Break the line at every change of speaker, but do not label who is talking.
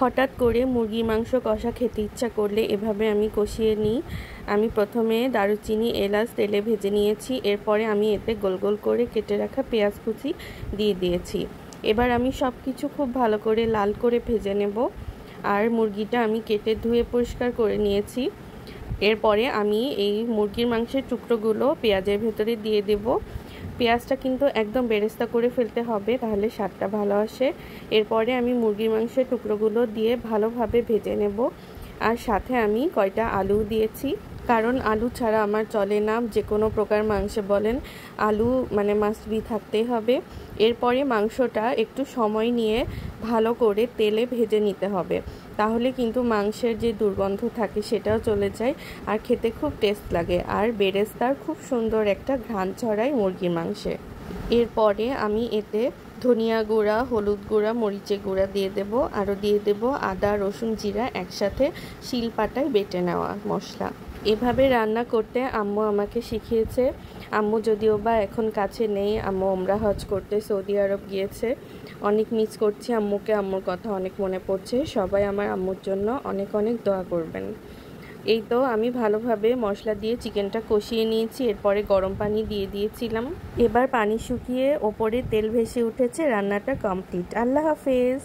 হঠাৎ করে মুরগির মাংস কষা খেতে ইচ্ছা করলে এভাবে আমি কষিয়ে নিই। আমি প্রথমে দারুচিনি এলাচ তেলে ভেজে নিয়েছি, এরপরে আমি এতে গোল গোল করে কেটে রাখা পেঁয়াজ কুচি দিয়ে দিয়েছি। এবার আমি সব কিছু খুব ভালো করে লাল করে ভেজে নেব। আর মুরগিটা আমি কেটে ধুয়ে পরিষ্কার করে নিয়েছি। এরপরে আমি এই মুরগির মাংসের টুকরোগুলো পেঁয়াজের ভেতরে দিয়ে দেব। পেঁয়াজটা কিন্তু একদম বেরেস্তা করে ফেলতে হবে, তাহলে স্বাদটা ভালো আসে। এরপরে আমি মুরগির মাংসের টুকরোগুলো দিয়ে ভালোভাবে ভেজে নেব। আর সাথে আমি কয়টা আলু দিয়েছি, কারণ আলু ছাড়া আমার চলে না। যে কোনো প্রকার মাংসে বলেন আলু মাস্ট বি থাকতেই হবে। এরপরে মাংসটা একটু সময় নিয়ে ভালো করে তেলে ভেজে নিতে হবে, তাহলে কিন্তু মাংসের যে দুর্গন্ধ থাকে সেটাও চলে যায় আর খেতে খুব টেস্ট লাগে। আর বেরেস্তার খুব সুন্দর একটা ঘ্রাণ ছড়ায় মুরগির মাংসে। এরপরে আমি এতে ধনিয়া গুঁড়া, হলুদ গুঁড়া, মরিচের গুঁড়া দিয়ে দেব। আরও দিয়ে দেব আদা, রসুন, জিরা একসাথে শিলপাটায় বেটে নেওয়া মশলা। এভাবে রান্না করতে আম্মু আমাকে শিখিয়েছে। আম্মু যদিও বা এখন কাছে নেই, আম্মু ওমরা হজ করতে সৌদি আরব গিয়েছে। অনেক মিস করছি আম্মুকে, আম্মুর কথা অনেক মনে পড়ছে। সবাই আমার আম্মুর জন্য অনেক অনেক দোয়া করবেন। এই তো আমি ভালোভাবে মশলা দিয়ে চিকেনটা কষিয়ে নিয়েছি। এরপরে গরম পানি দিয়ে দিয়েছিলাম। এবার পানি শুকিয়ে ওপরে তেল ভেসে উঠেছে, রান্নাটা কমপ্লিট। আল্লাহ হাফেজ।